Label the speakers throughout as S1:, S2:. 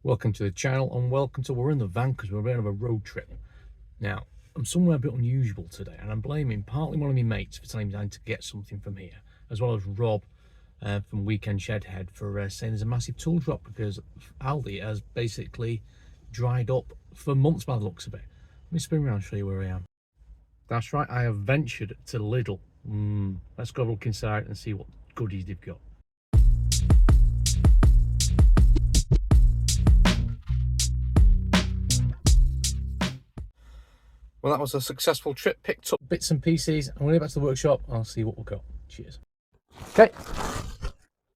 S1: Welcome to the channel and welcome to, we're in the van because we're a bit of a road trip. Now, I'm somewhere a bit unusual today and I'm blaming partly one of my mates for telling me I need to get something from here, as well as Rob from Weekend Shedhead for saying there's a massive tool drop because Aldi has basically dried up for months by the looks of it. Let me spin around and show you where I am. That's right, I have ventured to Lidl. Let's go look inside and see what goodies they've got. Well, that was a successful trip. Picked up bits and pieces. I'm going to go back to the workshop. I'll see what we've got. Cheers. Okay.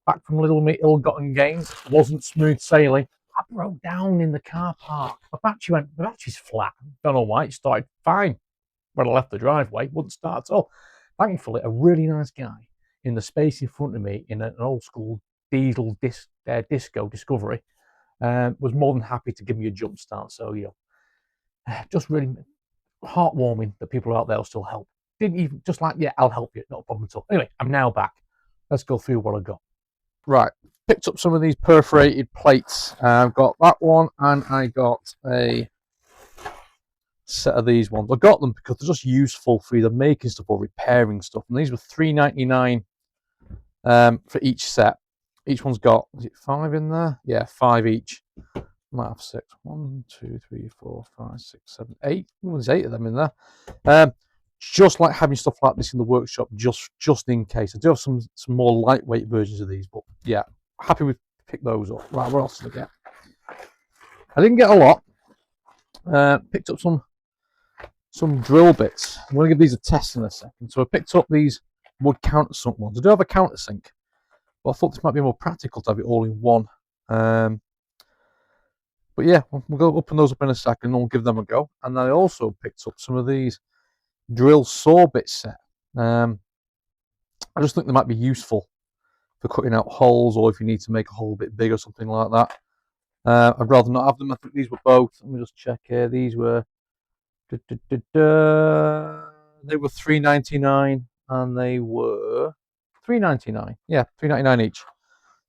S1: Back from Little Me ill-gotten gains. Wasn't smooth sailing. I broke down in the car park. My battery's flat. Don't know why. It started fine when I left the driveway. Wouldn't start at all. Thankfully, a really nice guy in the space in front of me in an old school diesel disco Discovery was more than happy to give me a jump start. So, just really heartwarming that people out there will still help. Didn't even, just like, yeah, I'll help you, not a problem at all. Anyway, I'm now back. Let's go through what I got. Right, picked up some of these perforated plates. I've got that one, and I got a set of these ones. I got them because they're just useful for either making stuff or repairing stuff. And these were $3.99 for each set. Each one's got, is it 5 in there? Yeah, 5 each. Might have 6. 1, 2, 3, 4, 5, 6, 7, 8. There's 8 of them in there. Just like having stuff like this in the workshop, just in case. I do have some more lightweight versions of these, but yeah, happy with pick those up. Right, what else did I get? I didn't get a lot. Picked up some drill bits. I'm going to give these a test in a second. So I picked up these wood countersunk ones. I do have a countersink, but I thought this might be more practical to have it all in one. But yeah, we'll go open those up in a second and we'll give them a go. And then I also picked up some of these drill saw bit set. I just think they might be useful for cutting out holes, or if you need to make a hole a bit bigger, something like that. I'd rather not have them. I think these were both. Let me just check here. These were they were $3.99 and they were $3.99. Yeah, $3.99 each.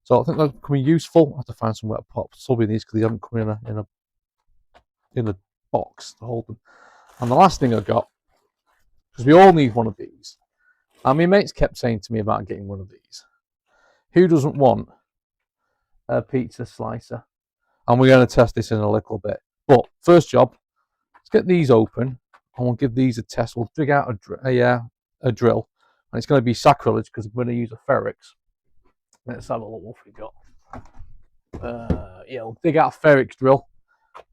S1: So I think they're becoming useful. I have to find somewhere to pop some of these because they haven't come in a box to hold them. And the last thing I got, because we all need one of these, and my mates kept saying to me about getting one of these. Who doesn't want a pizza slicer? And we're going to test this in a little bit. But first job, let's get these open and we'll give these a test. We'll dig out a drill, and it's going to be sacrilege because I'm going to use a Ferrix. Let's have a look what we got. Yeah, we'll dig out a Ferrix drill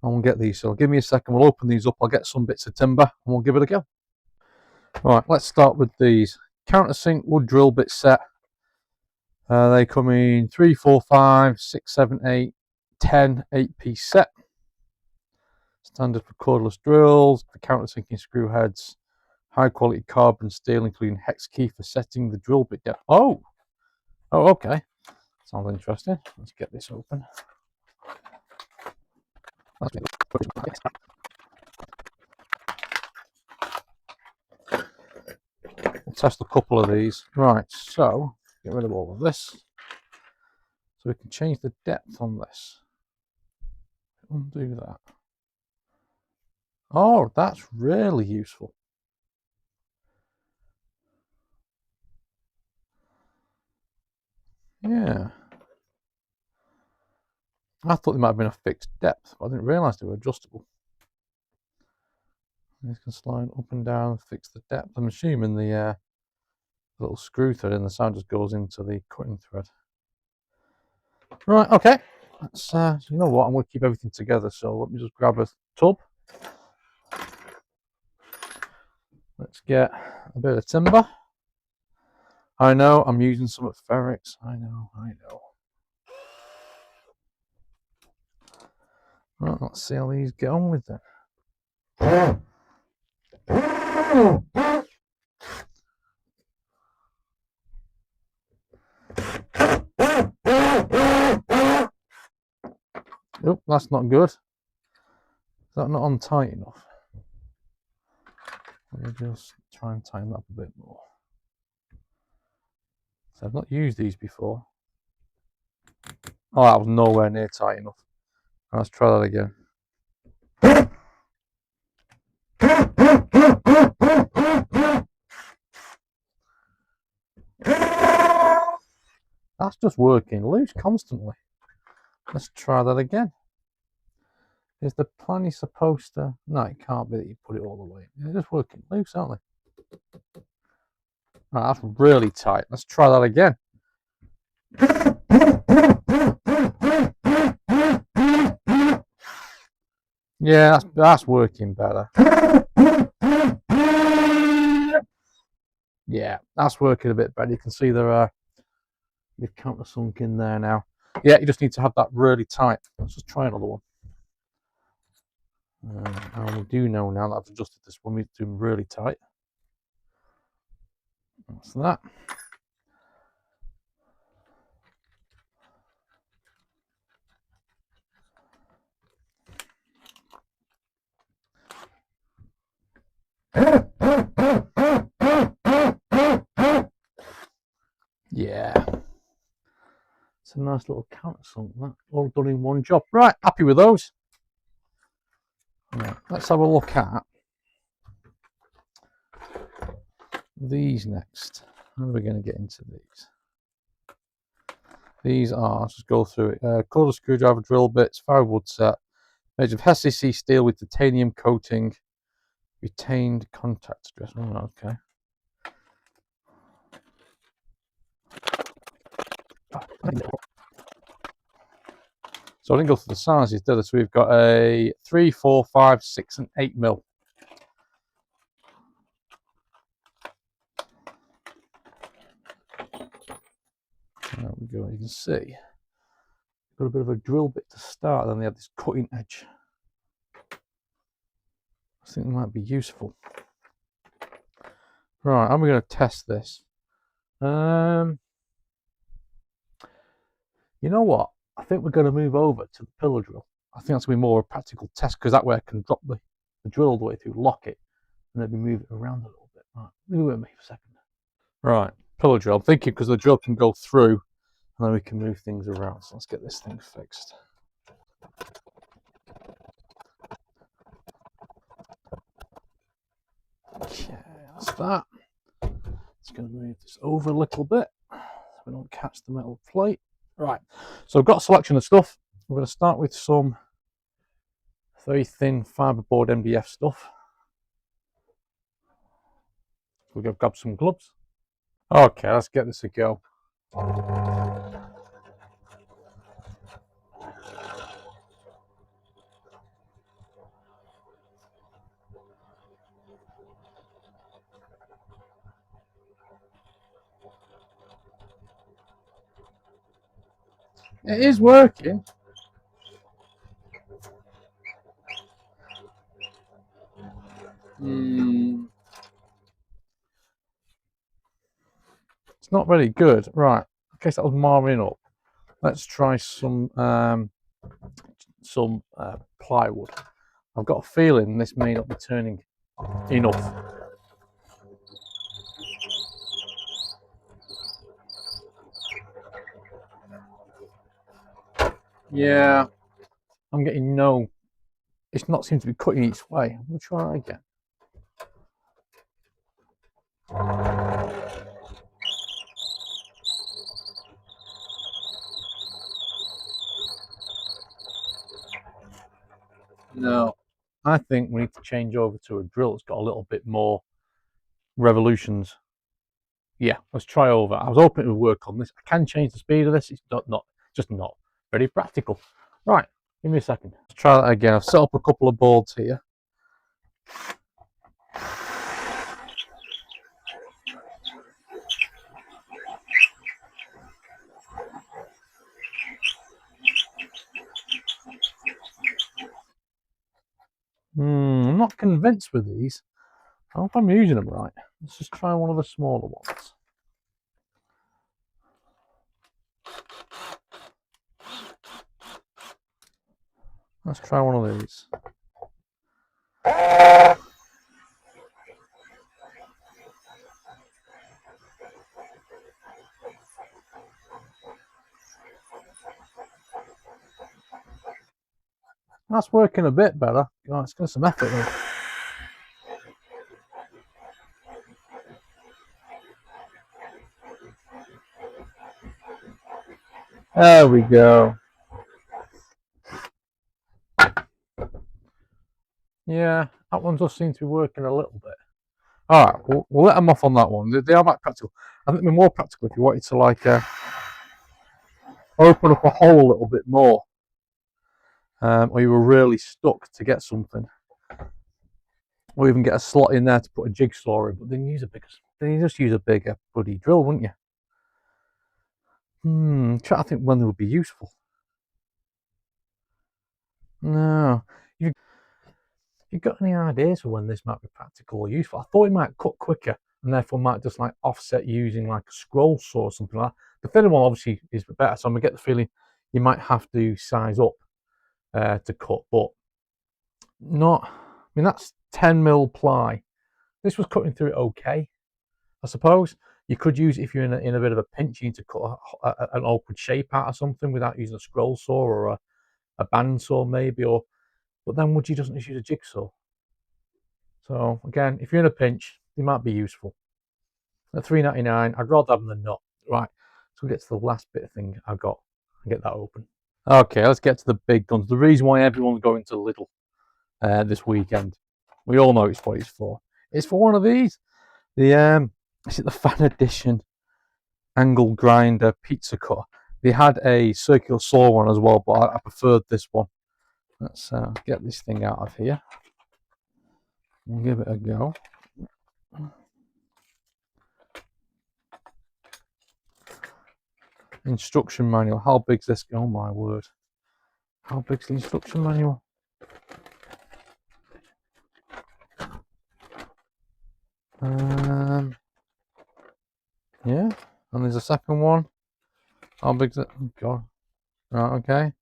S1: and we'll get these. So give me a second, we'll open these up. I'll get some bits of timber and we'll give it a go. Right, let's start with these countersink wood drill bit set. They come in 3, 4, 5, 6, 7, 8, 10 8-piece set. Standard for cordless drills, for countersinking screw heads, high quality carbon steel, including hex key for setting the drill bit depth. Oh, okay. Sounds interesting. Let's get this open. We'll test a couple of these. Right, so get rid of all of this. So we can change the depth on this. Undo that. Oh, that's really useful. Yeah. I thought they might have been a fixed depth, but I didn't realise they were adjustable. These can slide up and down and fix the depth. I'm assuming the little screw thread in the side just goes into the cutting thread. Right, okay. Let's, you know what, I'm going to keep everything together, so let me just grab a tub. Let's get a bit of timber. I know, I'm using some of Ferrix. I know. Right, let's see how these get on with it. Nope, that's not good. Is that not on tight enough? Let me just try and tighten that up a bit more. So I've not used these before. Oh, that was nowhere near tight enough. Let's try that again. That's just working loose constantly. Let's try that again. Is the planny supposed to... No, it can't be that you put it all the way. They're just working loose, aren't they? Right, that's really tight. Let's try that again. Yeah, that's working better. Yeah, that's working a bit better. You can see they've countersunk in there now. Yeah, you just need to have that really tight. Let's just try another one. And we do know now that I've adjusted this one, we need to do them really tight. That's that. Yeah. It's a nice little countersunk, that. All done in one job. Right, happy with those. Right, let's have a look at these next. How are we going to get into these? These are, let's just go through it. Cordless screwdriver, drill bits, firewood set, made of SCC steel with titanium coating, retained contact address. Oh, okay. So I didn't go through the sizes, did I? So we've got a 3, 4, 5, 6, and 8 mil. There we go. You can see got a bit of a drill bit to start. Then they have this cutting edge. I think it might be useful. Right, I'm going to test this. You know what? I think we're going to move over to the pillar drill. I think that's going to be more of a practical test because that way I can drop the drill all the way through, lock it, and then move it around a little bit. Right, leave it with me for a second. Right, pillar drill. I'm thinking because the drill can go through and then we can move things around. So let's get this thing fixed. Okay, that's that. It's going to move this over a little bit so we don't catch the metal plate. Right, so I've got a selection of stuff. We're going to start with some very thin fiberboard MDF stuff. We're going to grab some gloves. Okay, let's get this a go. It is working. It's not very good. Right, I guess that was marring up. Let's try some plywood. I've got a feeling this may not be turning enough. Yeah, I'm getting no. It's not seem to be cutting each way. We'll try it again. No, I think we need to change over to a drill that's got a little bit more revolutions. Yeah, let's try over. I was hoping it would work on this. I can change the speed of this. It's just not very practical. Right, give me a second. Let's try that again. I've set up a couple of boards here. I'm not convinced with these. I don't know if I'm using them right. Let's just try one of the smaller ones. Let's try one of these. That's working a bit better. Oh, it's got some effort though. There we go. Yeah, that one does seem to be working a little bit. All right, we'll let them off on that one. They are like practical. I think they're more practical if you wanted to like open up a hole a little bit more, or you were really stuck to get something, or even get a slot in there to put a jigsaw in. But then you just use a bigger bloody drill, wouldn't you? Try to think when they would be useful. No, you got any ideas for when this might be practical or useful? I thought it might cut quicker and therefore might just like offset using like a scroll saw or something like that. The thinner one obviously is better, so I'm gonna get the feeling you might have to size up to cut, but not. I mean, that's 10mm ply. This was cutting through it okay, I suppose. You could use it if you're in a bit of a pinch, you need to cut an awkward shape out of something without using a scroll saw or a bandsaw maybe, or but then would you just use a jigsaw? So again, if you're in a pinch, they might be useful. At $3.99, I'd rather have them than not. Right, so we'll get to the last bit of thing I got and get that open. Okay, let's get to the big guns. The reason why everyone's going to Lidl this weekend, we all know it's what it's for. It's for one of these. Is it the fan edition angle grinder pizza cutter? They had a circular saw one as well, but I preferred this one. Let's get this thing out of here. We'll give it a go. Instruction manual. How big's this? Oh my word. How big's the instruction manual? Yeah. And there's a second one. How big's it? Oh god. Right, okay.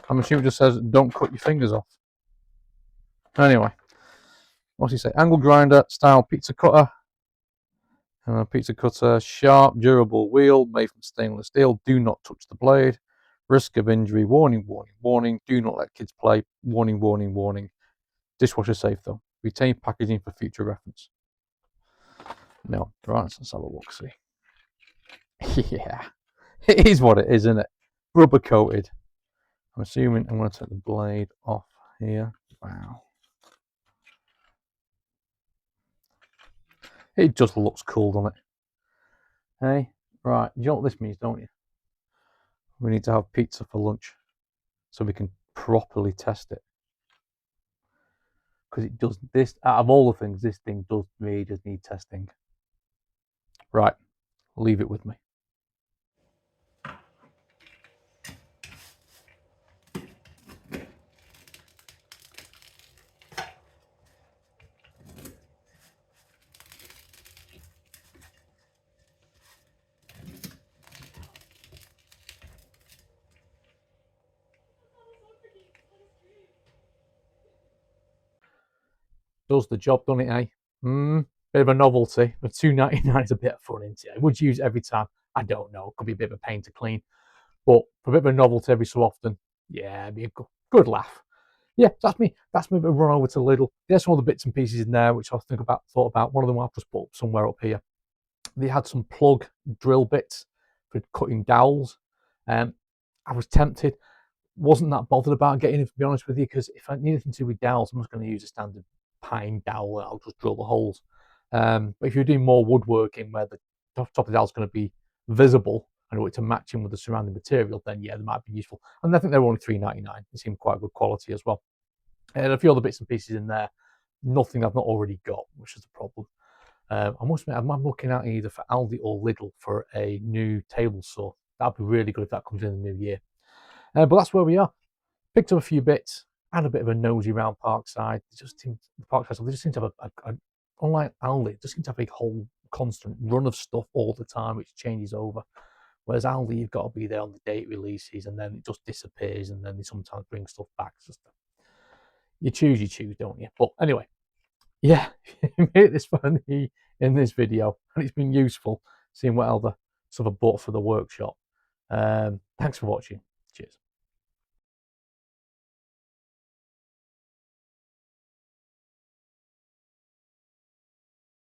S1: I'm assuming it just says don't cut your fingers off. Anyway. What's he say? Angle grinder style pizza cutter. And a pizza cutter, sharp, durable wheel made from stainless steel. Do not touch the blade. Risk of injury. Warning, warning, warning. Do not let kids play. Warning, warning, warning. Dishwasher safe though. Retain packaging for future reference. No. Right, let's have a look, see. Yeah. It is what it is, isn't it? Rubber coated. I'm assuming I'm going to take the blade off here. Wow. It just looks cool, doesn't it? Hey, right. You know what this means, don't you? We need to have pizza for lunch so we can properly test it. Because it does this, out of all the things, this thing does really just need testing. Right, leave it with me. Does the job, doesn't it, eh? Bit of a novelty, but $2.99 is a bit of fun, isn't it? Would you use it every time? I don't know. It could be a bit of a pain to clean, but for a bit of a novelty every so often, yeah, it'd be a good laugh. Yeah, that's me. That's me. Run over to Lidl. There's some other bits and pieces in there which I thought about. One of them I've just put up somewhere up here. They had some plug drill bits for cutting dowels. I was tempted. Wasn't that bothered about getting it, to be honest with you, because if I need anything to do with dowels, I'm just going to use a standard pine dowel. I'll just drill the holes. But if you're doing more woodworking where the top of the dowel is going to be visible and want it to match in with the surrounding material, then yeah, they might be useful. And I think they're only $3.99. They seem quite good quality as well. And a few other bits and pieces in there. Nothing I've not already got, which is the problem. I must admit, I'm looking at either for Aldi or Lidl for a new table saw. That'd be really good if that comes in the new year. But that's where we are. Picked up a few bits, had a bit of a nosy around Parkside. They just seem to have unlike Aldi, it just seems to have a whole constant run of stuff all the time, which changes over. Whereas Aldi, you've got to be there on the date releases, and then it just disappears, and then they sometimes bring stuff back. It's just, you choose, don't you? But anyway, yeah, you made this funny in this video, and it's been useful seeing what other stuff I bought for the workshop. Thanks for watching. Cheers.